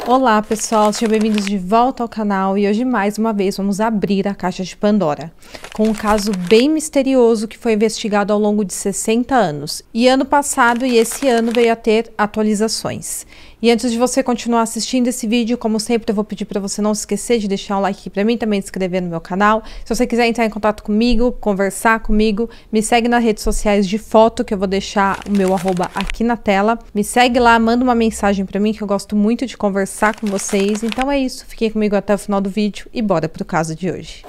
Olá pessoal, sejam bem-vindos de volta ao canal e hoje mais uma vez vamos abrir a caixa de Pandora com um caso bem misterioso que foi investigado ao longo de 60 anos e ano passado e esse ano veio a ter atualizações. E antes de você continuar assistindo esse vídeo, como sempre, eu vou pedir para você não se esquecer de deixar um like aqui para mim, também se inscrever no meu canal. Se você quiser entrar em contato comigo, conversar comigo, me segue nas redes sociais de foto, que eu vou deixar o meu arroba aqui na tela. Me segue lá, manda uma mensagem para mim, que eu gosto muito de conversar com vocês. Então é isso, fiquem comigo até o final do vídeo e bora pro caso de hoje.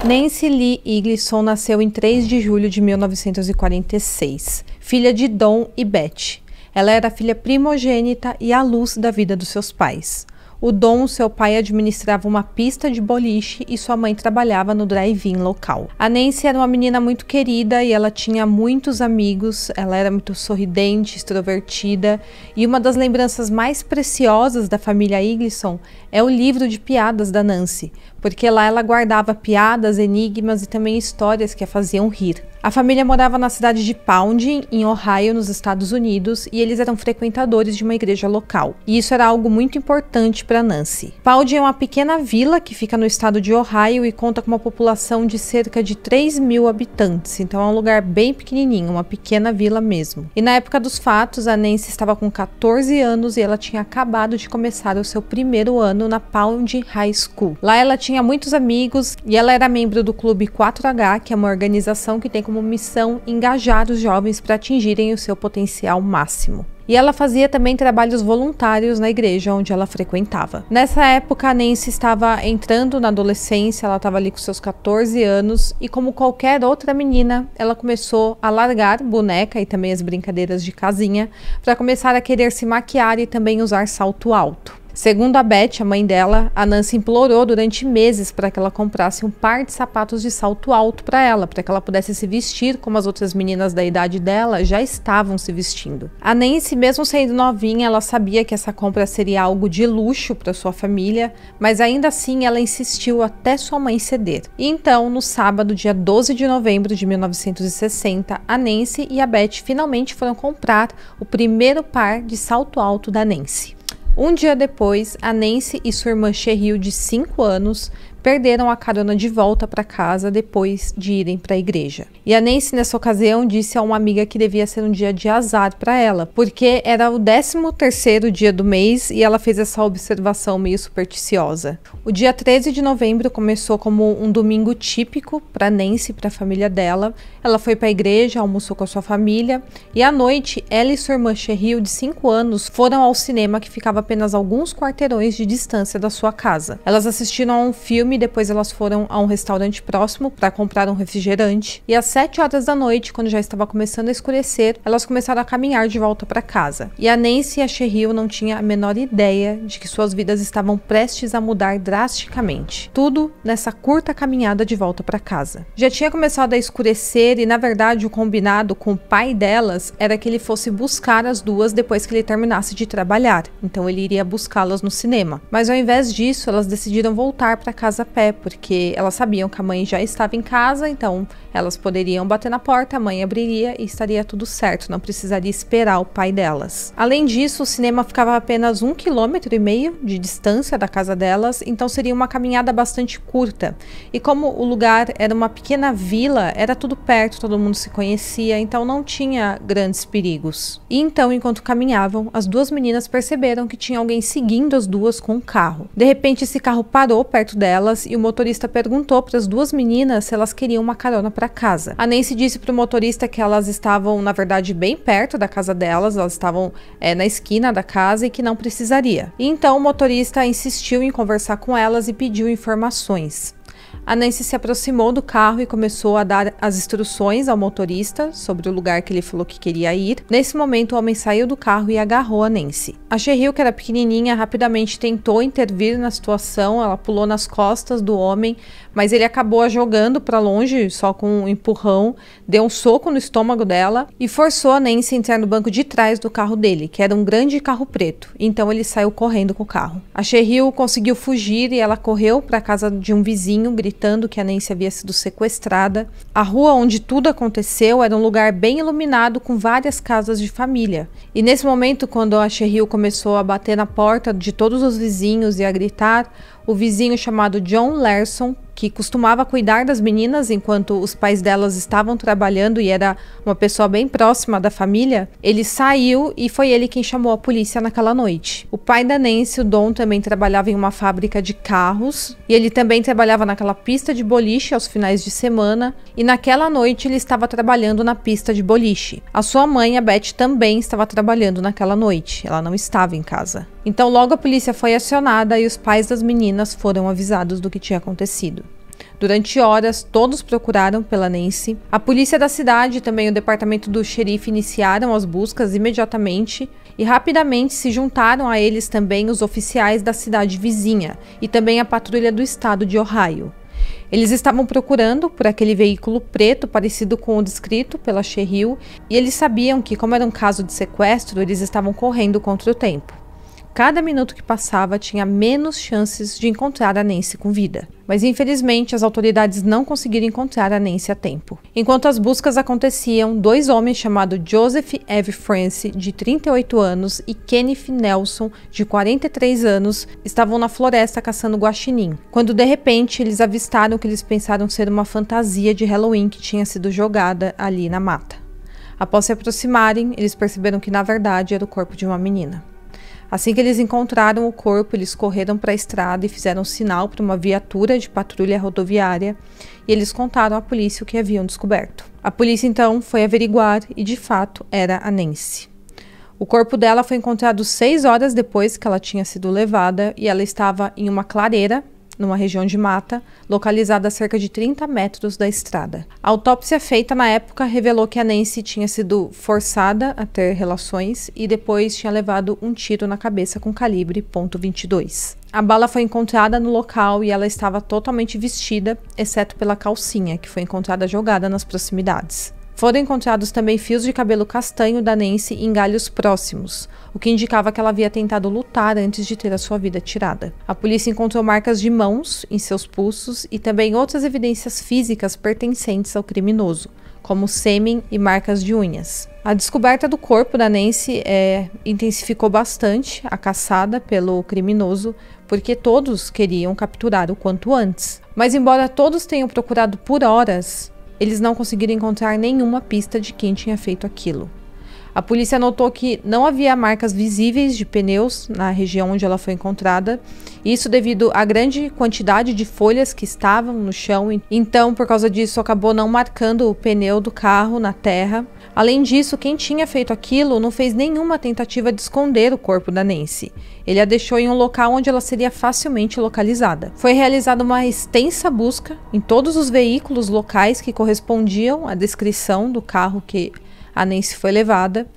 Nancy Lee Igleson nasceu em 3 de julho de 1946, filha de Don e Beth. Ela era a filha primogênita e a luz da vida dos seus pais. O Don, seu pai, administrava uma pista de boliche e sua mãe trabalhava no drive-in local. A Nancy era uma menina muito querida e ela tinha muitos amigos, ela era muito sorridente, extrovertida, e uma das lembranças mais preciosas da família Igleson é o livro de piadas da Nancy, porque lá ela guardava piadas, enigmas e também histórias que a faziam rir. A família morava na cidade de Paulding, em Ohio, nos Estados Unidos, e eles eram frequentadores de uma igreja local. E isso era algo muito importante para Nancy. Paulding é uma pequena vila que fica no estado de Ohio e conta com uma população de cerca de 3.000 habitantes. Então é um lugar bem pequenininho, uma pequena vila mesmo. E na época dos fatos, a Nancy estava com 14 anos e ela tinha acabado de começar o seu primeiro ano na Paulding High School. Lá ela tinha muitos amigos e ela era membro do Clube 4H, que é uma organização que tem como missão engajar os jovens para atingirem o seu potencial máximo. E ela fazia também trabalhos voluntários na igreja onde ela frequentava. Nessa época, a Nancy estava entrando na adolescência, ela estava ali com seus 14 anos e, como qualquer outra menina, ela começou a largar boneca e também as brincadeiras de casinha para começar a querer se maquiar e também usar salto alto. Segundo a Beth, a mãe dela, a Nancy implorou durante meses para que ela comprasse um par de sapatos de salto alto para que ela pudesse se vestir como as outras meninas da idade dela já estavam se vestindo. A Nancy, mesmo sendo novinha, ela sabia que essa compra seria algo de luxo para sua família, mas ainda assim ela insistiu até sua mãe ceder. E então, no sábado, dia 12 de novembro de 1960, a Nancy e a Beth finalmente foram comprar o primeiro par de salto alto da Nancy. Um dia depois, a Nancy e sua irmã Cheryl, de 5 anos, perderam a carona de volta para casa depois de irem para a igreja. E a Nancy, nessa ocasião, disse a uma amiga que devia ser um dia de azar para ela, porque era o 13º dia do mês e ela fez essa observação meio supersticiosa. O dia 13 de novembro começou como um domingo típico para Nancy e para a família dela. Ela foi para a igreja, almoçou com a sua família e à noite, ela e sua irmã Cheryl, de 5 anos, foram ao cinema que ficava apenas alguns quarteirões de distância da sua casa. Elas assistiram a um filme e depois elas foram a um restaurante próximo para comprar um refrigerante. E às 7 horas da noite, quando já estava começando a escurecer, elas começaram a caminhar de volta para casa. E a Nancy e a Cheryl não tinham a menor ideia de que suas vidas estavam prestes a mudar drasticamente. Tudo nessa curta caminhada de volta para casa. Já tinha começado a escurecer e, na verdade, o combinado com o pai delas era que ele fosse buscar as duas depois que ele terminasse de trabalhar. Então ele iria buscá-las no cinema. Mas ao invés disso, elas decidiram voltar para casa a pé, porque elas sabiam que a mãe já estava em casa, então elas poderiam bater na porta, a mãe abriria e estaria tudo certo, não precisaria esperar o pai delas. Além disso, o cinema ficava a apenas 1,5 km de distância da casa delas, então seria uma caminhada bastante curta. E como o lugar era uma pequena vila, era tudo perto, todo mundo se conhecia, então não tinha grandes perigos. E então, enquanto caminhavam, as duas meninas perceberam que tinha alguém seguindo as duas com um carro. De repente, esse carro parou perto delas e o motorista perguntou para as duas meninas se elas queriam uma carona para casa. A Nancy disse para o motorista que elas estavam, na verdade, bem perto da casa delas, elas estavam na esquina da casa e que não precisaria. E então o motorista insistiu em conversar com elas e pediu informações. A Nancy se aproximou do carro e começou a dar as instruções ao motorista sobre o lugar que ele falou que queria ir. Nesse momento, o homem saiu do carro e agarrou a Nancy. A Cheryl, que era pequenininha, rapidamente tentou intervir na situação, ela pulou nas costas do homem, mas ele acabou a jogando para longe, só com um empurrão, deu um soco no estômago dela e forçou a Nancy a entrar no banco de trás do carro dele, que era um grande carro preto. Então ele saiu correndo com o carro. A Cheryl conseguiu fugir e ela correu para a casa de um vizinho, gritando acreditando que a Nancy havia sido sequestrada. A rua onde tudo aconteceu era um lugar bem iluminado com várias casas de família. E nesse momento, quando a Cheryl começou a bater na porta de todos os vizinhos e a gritar, o vizinho chamado John Larson, que costumava cuidar das meninas enquanto os pais delas estavam trabalhando e era uma pessoa bem próxima da família, ele saiu e foi ele quem chamou a polícia naquela noite. O pai da Nancy, o Don, também trabalhava em uma fábrica de carros e ele também trabalhava naquela pista de boliche aos finais de semana, e naquela noite ele estava trabalhando na pista de boliche. A sua mãe, a Beth, também estava trabalhando naquela noite, ela não estava em casa. Então logo a polícia foi acionada e os pais das meninas foram avisados do que tinha acontecido. Durante horas, todos procuraram pela Nancy. A polícia da cidade e também o departamento do xerife iniciaram as buscas imediatamente e rapidamente se juntaram a eles também os oficiais da cidade vizinha e também a patrulha do estado de Ohio. Eles estavam procurando por aquele veículo preto parecido com o descrito pela Cheryl e eles sabiam que, como era um caso de sequestro, eles estavam correndo contra o tempo. Cada minuto que passava tinha menos chances de encontrar a Nancy com vida. Mas infelizmente as autoridades não conseguiram encontrar a Nancy a tempo. Enquanto as buscas aconteciam, dois homens chamados Joseph Eve France, de 38 anos, e Kenneth Nelson, de 43 anos, estavam na floresta caçando guaxinim, quando de repente eles avistaram o que eles pensaram ser uma fantasia de Halloween que tinha sido jogada ali na mata. Após se aproximarem, eles perceberam que na verdade era o corpo de uma menina. Assim que eles encontraram o corpo, eles correram para a estrada e fizeram sinal para uma viatura de patrulha rodoviária e eles contaram à polícia o que haviam descoberto. A polícia então foi averiguar e de fato era a Nancy. O corpo dela foi encontrado 6 horas depois que ela tinha sido levada e ela estava em uma clareira, numa região de mata, localizada a cerca de 30 metros da estrada. A autópsia feita na época revelou que a Nancy tinha sido forçada a ter relações e depois tinha levado um tiro na cabeça com calibre .22. A bala foi encontrada no local e ela estava totalmente vestida, exceto pela calcinha, que foi encontrada jogada nas proximidades. Foram encontrados também fios de cabelo castanho da Nancy em galhos próximos, o que indicava que ela havia tentado lutar antes de ter a sua vida tirada. A polícia encontrou marcas de mãos em seus pulsos e também outras evidências físicas pertencentes ao criminoso, como sêmen e marcas de unhas. A descoberta do corpo da Nancy intensificou bastante a caçada pelo criminoso, porque todos queriam capturar o quanto antes. Mas embora todos tenham procurado por horas, eles não conseguiram encontrar nenhuma pista de quem tinha feito aquilo. A polícia notou que não havia marcas visíveis de pneus na região onde ela foi encontrada, isso devido à grande quantidade de folhas que estavam no chão, então por causa disso acabou não marcando o pneu do carro na terra. Além disso, quem tinha feito aquilo não fez nenhuma tentativa de esconder o corpo da Nancy. Ele a deixou em um local onde ela seria facilmente localizada. Foi realizada uma extensa busca em todos os veículos locais que correspondiam à descrição do carro que a Nancy foi levada,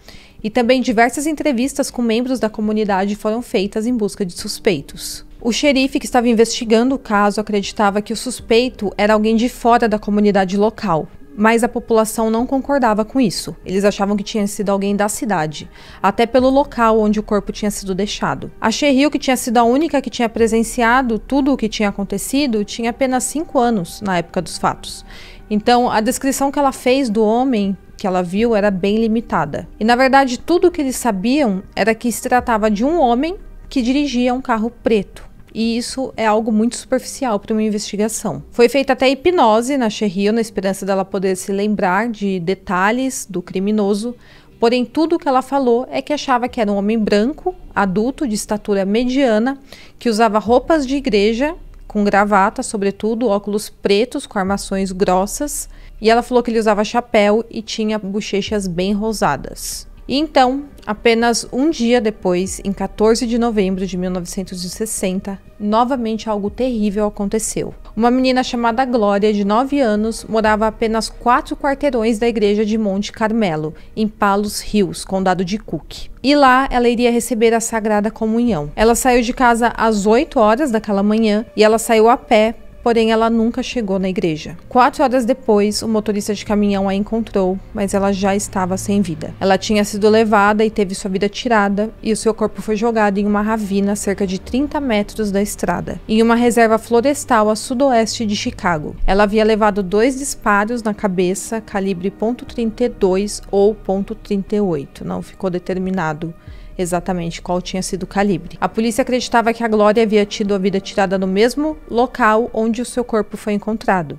e também diversas entrevistas com membros da comunidade foram feitas em busca de suspeitos. O xerife que estava investigando o caso acreditava que o suspeito era alguém de fora da comunidade local, mas a população não concordava com isso. Eles achavam que tinha sido alguém da cidade, até pelo local onde o corpo tinha sido deixado. A Cheryl, que tinha sido a única que tinha presenciado tudo o que tinha acontecido, tinha apenas 5 anos na época dos fatos. Então, a descrição que ela fez do homem que ela viu era bem limitada. E, na verdade, tudo o que eles sabiam era que se tratava de um homem que dirigia um carro preto. E isso é algo muito superficial para uma investigação. Foi feita até hipnose na Cheryl, na esperança dela poder se lembrar de detalhes do criminoso, porém tudo o que ela falou é que achava que era um homem branco, adulto, de estatura mediana, que usava roupas de igreja, com gravata, sobretudo, óculos pretos com armações grossas, e ela falou que ele usava chapéu e tinha bochechas bem rosadas. E então, apenas um dia depois, em 14 de novembro de 1960, novamente algo terrível aconteceu. Uma menina chamada Glória, de 9 anos, morava a apenas 4 quarteirões da igreja de Monte Carmelo, em Palos Hills, condado de Cook. E lá ela iria receber a Sagrada Comunhão. Ela saiu de casa às 8 horas daquela manhã e ela saiu a pé porém ela nunca chegou na igreja. 4 horas depois, o motorista de caminhão a encontrou, mas ela já estava sem vida. Ela tinha sido levada e teve sua vida tirada, e o seu corpo foi jogado em uma ravina a cerca de 30 metros da estrada, em uma reserva florestal a sudoeste de Chicago. Ela havia levado 2 disparos na cabeça, calibre .32 ou .38, não ficou determinado exatamente qual tinha sido o calibre. A polícia acreditava que a Gloria havia tido a vida tirada no mesmo local onde o seu corpo foi encontrado.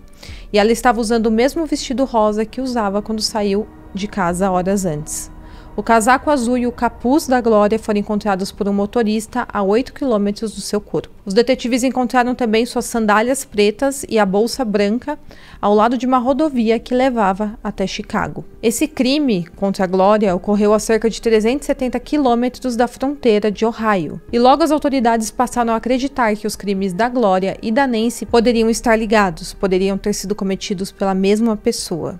E ela estava usando o mesmo vestido rosa que usava quando saiu de casa horas antes. O casaco azul e o capuz da Gloria foram encontrados por um motorista a 8 quilômetros do seu corpo. Os detetives encontraram também suas sandálias pretas e a bolsa branca ao lado de uma rodovia que levava até Chicago. Esse crime contra a Gloria ocorreu a cerca de 370 quilômetros da fronteira de Ohio. E logo as autoridades passaram a acreditar que os crimes da Gloria e da Nancy poderiam estar ligados, poderiam ter sido cometidos pela mesma pessoa.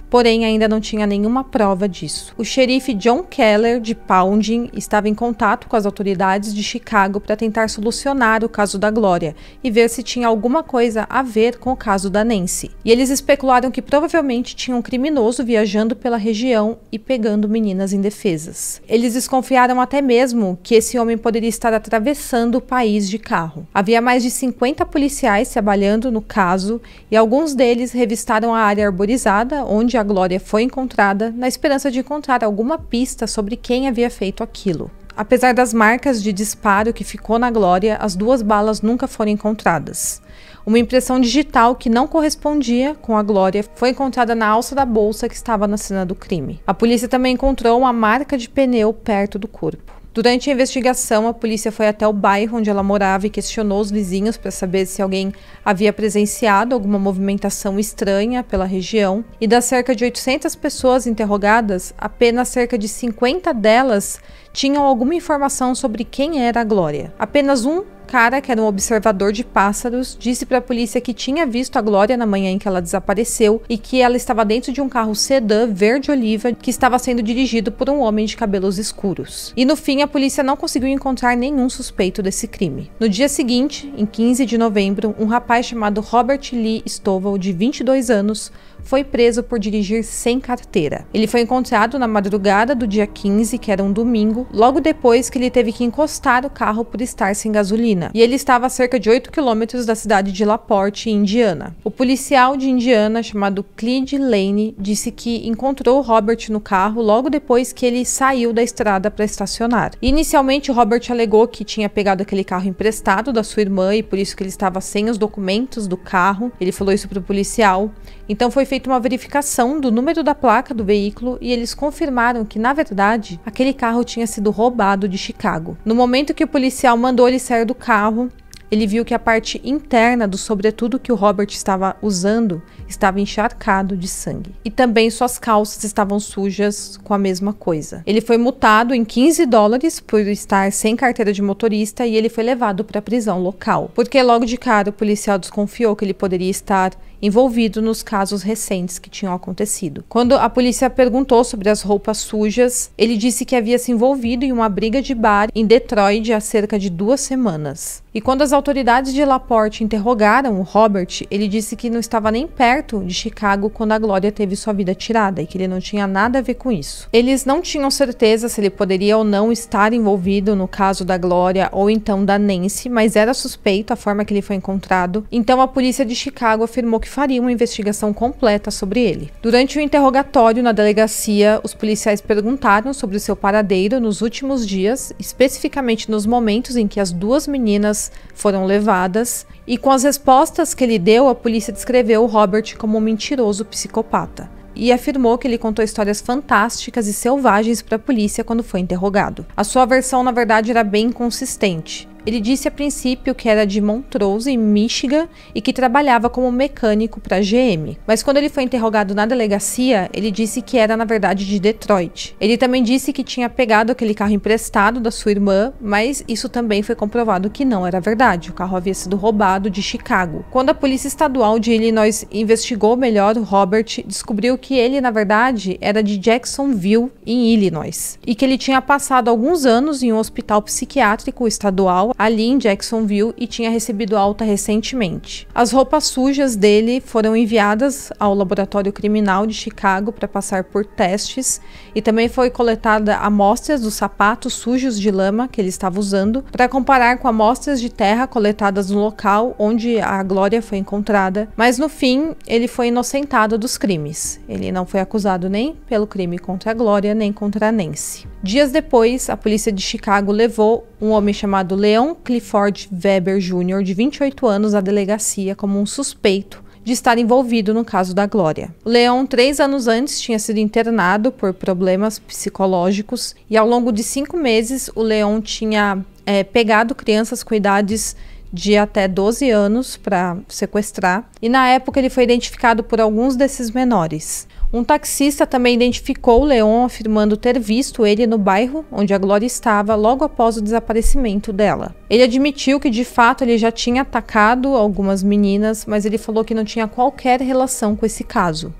Porém, ainda não tinha nenhuma prova disso. O xerife John Keller, de Paulding, estava em contato com as autoridades de Chicago para tentar solucionar o caso da Gloria e ver se tinha alguma coisa a ver com o caso da Nancy. E eles especularam que provavelmente tinha um criminoso viajando pela região e pegando meninas indefesas. Eles desconfiaram até mesmo que esse homem poderia estar atravessando o país de carro. Havia mais de 50 policiais trabalhando no caso e alguns deles revistaram a área arborizada onde a Gloria foi encontrada, na esperança de encontrar alguma pista sobre quem havia feito aquilo. Apesar das marcas de disparo que ficou na Gloria, as 2 balas nunca foram encontradas. Uma impressão digital que não correspondia com a Gloria foi encontrada na alça da bolsa que estava na cena do crime. A polícia também encontrou uma marca de pneu perto do corpo. Durante a investigação, a polícia foi até o bairro onde ela morava e questionou os vizinhos para saber se alguém havia presenciado alguma movimentação estranha pela região. E das cerca de 800 pessoas interrogadas, apenas cerca de 50 delas tinham alguma informação sobre quem era a Gloria. Apenas um cara, que era um observador de pássaros, disse para a polícia que tinha visto a Gloria na manhã em que ela desapareceu e que ela estava dentro de um carro sedã verde-oliva que estava sendo dirigido por um homem de cabelos escuros. E no fim, a polícia não conseguiu encontrar nenhum suspeito desse crime. No dia seguinte, em 15 de novembro, um rapaz chamado Robert Lee Stovall, de 22 anos, foi preso por dirigir sem carteira. Ele foi encontrado na madrugada do dia 15, que era um domingo, logo depois que ele teve que encostar o carro por estar sem gasolina. E ele estava a cerca de 8 quilômetros da cidade de LaPorte, Indiana. O policial de Indiana, chamado Clyde Lane, disse que encontrou Robert no carro logo depois que ele saiu da estrada para estacionar. Inicialmente, Robert alegou que tinha pegado aquele carro emprestado da sua irmã e por isso que ele estava sem os documentos do carro. Ele falou isso para o policial. Então foi feita uma verificação do número da placa do veículo e eles confirmaram que, na verdade, aquele carro tinha sido roubado de Chicago. No momento que o policial mandou ele sair do carro, ele viu que a parte interna do sobretudo que o Robert estava usando estava encharcado de sangue. E também suas calças estavam sujas com a mesma coisa. Ele foi multado em $15 por estar sem carteira de motorista e ele foi levado para a prisão local. Porque logo de cara o policial desconfiou que ele poderia estar envolvido nos casos recentes que tinham acontecido. Quando a polícia perguntou sobre as roupas sujas, ele disse que havia se envolvido em uma briga de bar em Detroit há cerca de 2 semanas. E quando as autoridades de LaPorte interrogaram o Robert, ele disse que não estava nem perto de Chicago quando a Gloria teve sua vida tirada e que ele não tinha nada a ver com isso. Eles não tinham certeza se ele poderia ou não estar envolvido no caso da Gloria ou então da Nancy, mas era suspeito a forma que ele foi encontrado. Então a polícia de Chicago afirmou que faria uma investigação completa sobre ele. Durante o interrogatório na delegacia, os policiais perguntaram sobre o seu paradeiro nos últimos dias, especificamente nos momentos em que as 2 meninas foram levadas, e com as respostas que ele deu, a polícia descreveu o Robert como um mentiroso psicopata. E afirmou que ele contou histórias fantásticas e selvagens para a polícia quando foi interrogado. A sua versão, na verdade, era bem consistente. Ele disse a princípio que era de Montrose, em Michigan, e que trabalhava como mecânico para a GM. Mas quando ele foi interrogado na delegacia, ele disse que era, na verdade, de Detroit. Ele também disse que tinha pegado aquele carro emprestado da sua irmã, mas isso também foi comprovado que não era verdade. O carro havia sido roubado de Chicago. Quando a Polícia Estadual de Illinois investigou melhor o Robert, descobriu que ele, na verdade, era de Jacksonville, em Illinois, e que ele tinha passado alguns anos em um hospital psiquiátrico estadual ali em Jacksonville e tinha recebido alta recentemente. As roupas sujas dele foram enviadas ao laboratório criminal de Chicago para passar por testes e também foi coletada amostras dos sapatos sujos de lama que ele estava usando para comparar com amostras de terra coletadas no local onde a Glória foi encontrada, mas no fim ele foi inocentado dos crimes. Ele não foi acusado nem pelo crime contra a Glória nem contra a Nancy. Dias depois, a polícia de Chicago levou um homem chamado Leon Clifford Weber Jr., de 28 anos, à delegacia como um suspeito de estar envolvido no caso da Glória. O Leon, 3 anos antes, tinha sido internado por problemas psicológicos e ao longo de 5 meses o Leon tinha pegado crianças com idades de até 12 anos para sequestrar, e na época ele foi identificado por alguns desses menores. Um taxista também identificou o Leon, afirmando ter visto ele no bairro onde a Glória estava logo após o desaparecimento dela. Ele admitiu que de fato ele já tinha atacado algumas meninas, mas ele falou que não tinha qualquer relação com esse caso.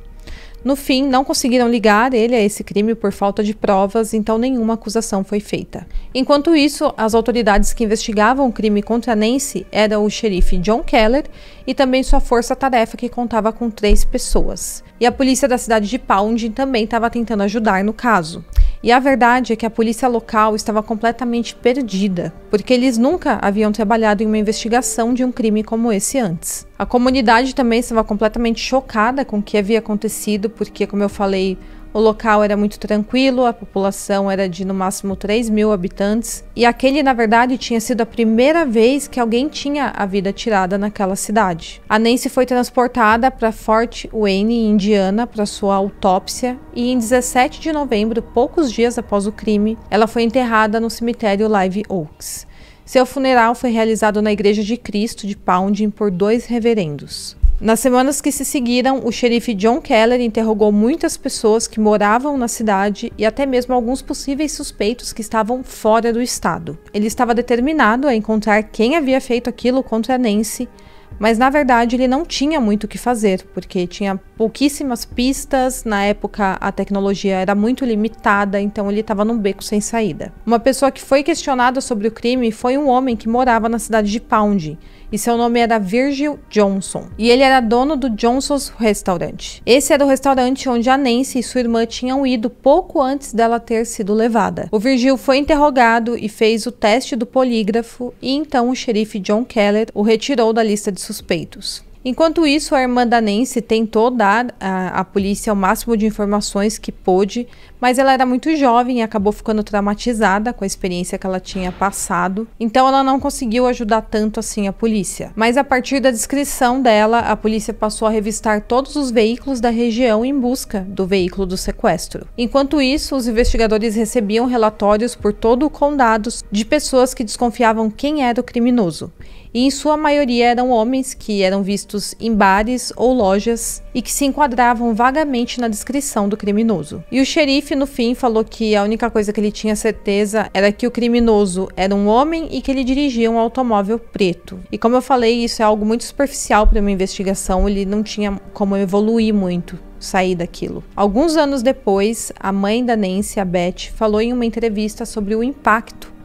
No fim, não conseguiram ligar ele a esse crime por falta de provas, então nenhuma acusação foi feita. Enquanto isso, as autoridades que investigavam o crime contra Nancy eram o xerife John Keller e também sua força-tarefa, que contava com 3 pessoas. E a polícia da cidade de Pounding também estava tentando ajudar no caso. E a verdade é que a polícia local estava completamente perdida, porque eles nunca haviam trabalhado em uma investigação de um crime como esse antes. A comunidade também estava completamente chocada com o que havia acontecido, porque, como eu falei, o local era muito tranquilo, a população era de no máximo 3.000 habitantes, e aquele, na verdade, tinha sido a primeira vez que alguém tinha a vida tirada naquela cidade. A Nancy foi transportada para Fort Wayne, Indiana, para sua autópsia, e em 17 de novembro, poucos dias após o crime, ela foi enterrada no cemitério Live Oaks. Seu funeral foi realizado na Igreja de Cristo de Pounding por 2 reverendos. Nas semanas que se seguiram, o xerife John Keller interrogou muitas pessoas que moravam na cidade e até mesmo alguns possíveis suspeitos que estavam fora do estado. Ele estava determinado a encontrar quem havia feito aquilo contra Nancy, mas na verdade ele não tinha muito o que fazer, porque tinha pouquíssimas pistas, na época a tecnologia era muito limitada, então ele estava num beco sem saída. Uma pessoa que foi questionada sobre o crime foi um homem que morava na cidade de Pounding, e seu nome era Virgil Johnson, e ele era dono do Johnson's Restaurant. Esse era o restaurante onde a Nancy e sua irmã tinham ido pouco antes dela ter sido levada. O Virgil foi interrogado e fez o teste do polígrafo, e então o xerife John Keller o retirou da lista de suspeitos. Enquanto isso, a irmã da Nancy tentou dar à polícia o máximo de informações que pôde, mas ela era muito jovem e acabou ficando traumatizada com a experiência que ela tinha passado, então ela não conseguiu ajudar tanto assim a polícia. Mas a partir da descrição dela, a polícia passou a revistar todos os veículos da região em busca do veículo do sequestro. Enquanto isso, os investigadores recebiam relatórios por todo o condado de pessoas que desconfiavam quem era o criminoso. E em sua maioria eram homens que eram vistos em bares ou lojas e que se enquadravam vagamente na descrição do criminoso. E o xerife, no fim, falou que a única coisa que ele tinha certeza era que o criminoso era um homem e que ele dirigia um automóvel preto. E como eu falei, isso é algo muito superficial para uma investigação, ele não tinha como evoluir muito, sair daquilo. Alguns anos depois, a mãe da Nancy, a Beth, falou em uma entrevista sobre o impacto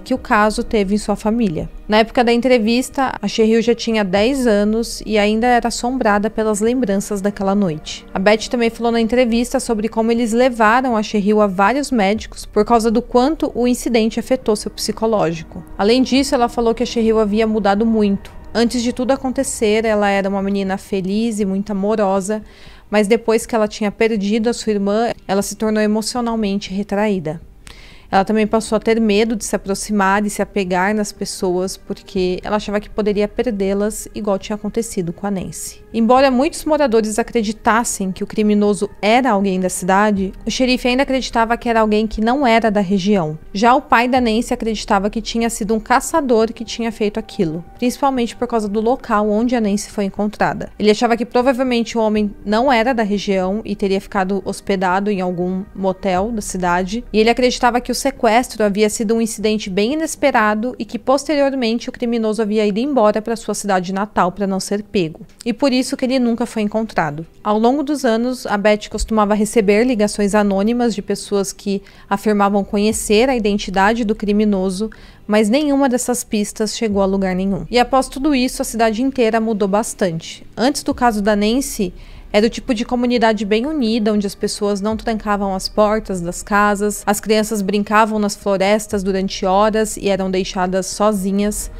que o caso teve em sua família. Na época da entrevista, a Cheryl já tinha 10 anos e ainda era assombrada pelas lembranças daquela noite. A Beth também falou na entrevista sobre como eles levaram a Cheryl a vários médicos por causa do quanto o incidente afetou seu psicológico. Além disso, ela falou que a Cheryl havia mudado muito. Antes de tudo acontecer, ela era uma menina feliz e muito amorosa, mas depois que ela tinha perdido a sua irmã, ela se tornou emocionalmente retraída. Ela também passou a ter medo de se aproximar e se apegar nas pessoas porque ela achava que poderia perdê-las, igual tinha acontecido com a Nancy. Embora muitos moradores acreditassem que o criminoso era alguém da cidade, o xerife ainda acreditava que era alguém que não era da região. Já o pai da Nancy acreditava que tinha sido um caçador que tinha feito aquilo, principalmente por causa do local onde a Nancy foi encontrada. Ele achava que provavelmente o homem não era da região e teria ficado hospedado em algum motel da cidade, e ele acreditava que o sequestro havia sido um incidente bem inesperado e que posteriormente o criminoso havia ido embora para sua cidade natal para não ser pego, e por isso que ele nunca foi encontrado. Ao longo dos anos, a Beth costumava receber ligações anônimas de pessoas que afirmavam conhecer a identidade do criminoso, mas nenhuma dessas pistas chegou a lugar nenhum. E após tudo isso, a cidade inteira mudou bastante. Antes do caso da Nancy, era o tipo de comunidade bem unida, onde as pessoas não trancavam as portas das casas, as crianças brincavam nas florestas durante horas e eram deixadas sozinhas.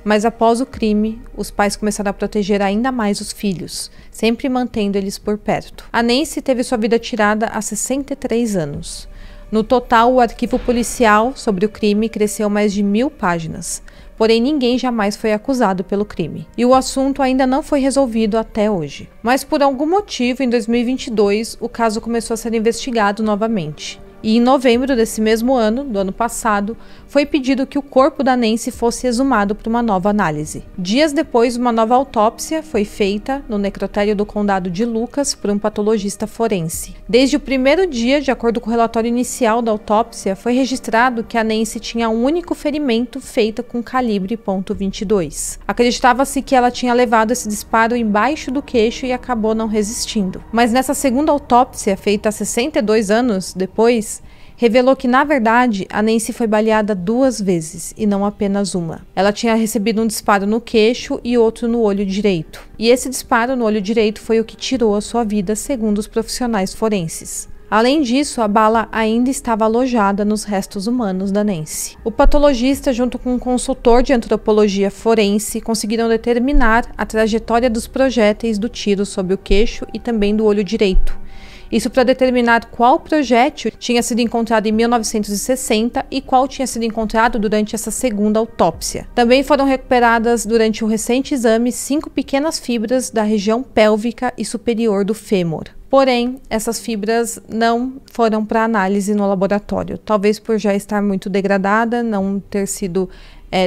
Mas após o crime, os pais começaram a proteger ainda mais os filhos, sempre mantendo eles por perto. A Nancy teve sua vida tirada há 63 anos. No total, o arquivo policial sobre o crime cresceu mais de 1000 páginas. Porém, ninguém jamais foi acusado pelo crime. E o assunto ainda não foi resolvido até hoje. Mas por algum motivo, em 2022, o caso começou a ser investigado novamente. E em novembro desse mesmo ano, do ano passado, foi pedido que o corpo da Nancy fosse exumado para uma nova análise. Dias depois, uma nova autópsia foi feita no necrotério do condado de Lucas por um patologista forense. Desde o primeiro dia, de acordo com o relatório inicial da autópsia, foi registrado que a Nancy tinha um único ferimento feito com calibre .22. Acreditava-se que ela tinha levado esse disparo embaixo do queixo e acabou não resistindo. Mas nessa segunda autópsia, feita há 62 anos depois, revelou que, na verdade, a Nancy foi baleada 2 vezes e não apenas uma. Ela tinha recebido um disparo no queixo e outro no olho direito. E esse disparo no olho direito foi o que tirou a sua vida, segundo os profissionais forenses. Além disso, a bala ainda estava alojada nos restos humanos da Nancy. O patologista, junto com um consultor de antropologia forense, conseguiram determinar a trajetória dos projéteis do tiro sob o queixo e também do olho direito. Isso para determinar qual projétil tinha sido encontrado em 1960 e qual tinha sido encontrado durante essa segunda autópsia. Também foram recuperadas durante o recente exame 5 pequenas fibras da região pélvica e superior do fêmur. Porém, essas fibras não foram para análise no laboratório, talvez por já estar muito degradada, não ter sido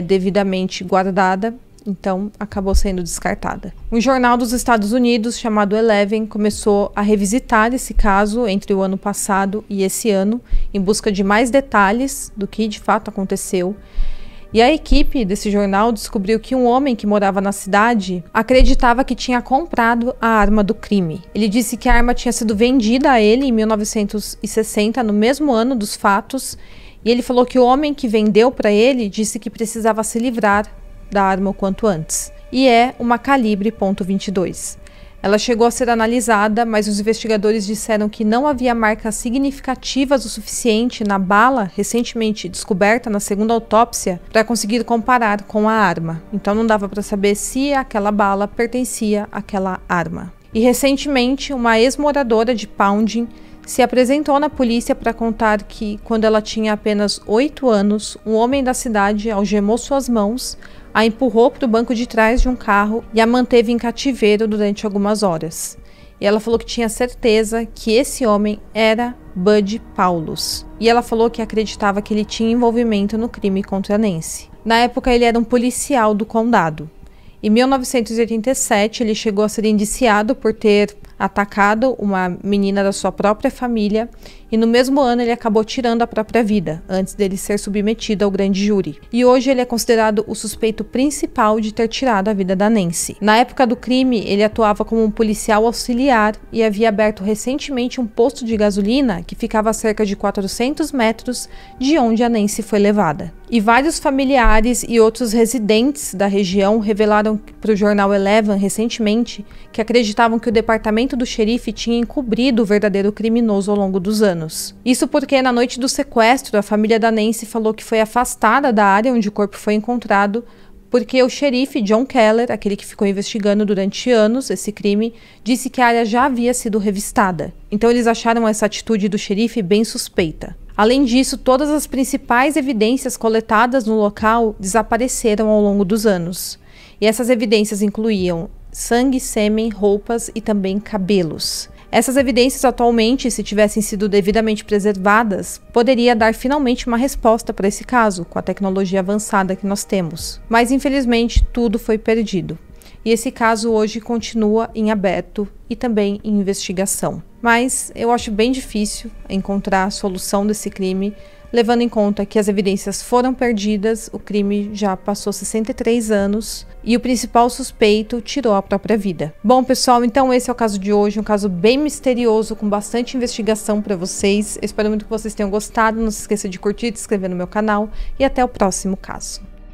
devidamente guardada. Então, acabou sendo descartada. Um jornal dos Estados Unidos, chamado Eleven, começou a revisitar esse caso entre o ano passado e esse ano, em busca de mais detalhes do que de fato aconteceu. E a equipe desse jornal descobriu que um homem que morava na cidade acreditava que tinha comprado a arma do crime. Ele disse que a arma tinha sido vendida a ele em 1960, no mesmo ano dos fatos, e ele falou que o homem que vendeu para ele disse que precisava se livrar da arma o quanto antes, e é uma calibre .22. Ela chegou a ser analisada, mas os investigadores disseram que não havia marcas significativas o suficiente na bala recentemente descoberta na segunda autópsia para conseguir comparar com a arma. Então não dava para saber se aquela bala pertencia àquela arma. E recentemente, uma ex-moradora de Pounding se apresentou na polícia para contar que, quando ela tinha apenas 8 anos, um homem da cidade algemou suas mãos, a empurrou para o banco de trás de um carro e a manteve em cativeiro durante algumas horas. E ela falou que tinha certeza que esse homem era Bud Paulus. E ela falou que acreditava que ele tinha envolvimento no crime contra a Nancy. Na época, ele era um policial do condado. Em 1987, ele chegou a ser indiciado por ter atacado uma menina da sua própria família, e no mesmo ano ele acabou tirando a própria vida, antes dele ser submetido ao grande júri. E hoje ele é considerado o suspeito principal de ter tirado a vida da Nancy. Na época do crime, ele atuava como um policial auxiliar e havia aberto recentemente um posto de gasolina que ficava a cerca de 400 metros de onde a Nancy foi levada. E vários familiares e outros residentes da região revelaram para o jornal Eleven recentemente que acreditavam que o departamento do xerife tinha encobrido o verdadeiro criminoso ao longo dos anos. Isso porque, na noite do sequestro, a família da Nancy falou que foi afastada da área onde o corpo foi encontrado porque o xerife John Keller, aquele que ficou investigando durante anos esse crime, disse que a área já havia sido revistada. Então eles acharam essa atitude do xerife bem suspeita. Além disso, todas as principais evidências coletadas no local desapareceram ao longo dos anos. E essas evidências incluíam sangue, sêmen, roupas e também cabelos. Essas evidências atualmente, se tivessem sido devidamente preservadas, poderia dar finalmente uma resposta para esse caso, com a tecnologia avançada que nós temos. Mas infelizmente tudo foi perdido. E esse caso hoje continua em aberto e também em investigação. mas eu acho bem difícil encontrar a solução desse crime, levando em conta que as evidências foram perdidas, o crime já passou 63 anos e o principal suspeito tirou a própria vida. Bom, pessoal, então esse é o caso de hoje, um caso bem misterioso, com bastante investigação para vocês. Eu espero muito que vocês tenham gostado, não se esqueça de curtir e de se inscrever no meu canal e até o próximo caso.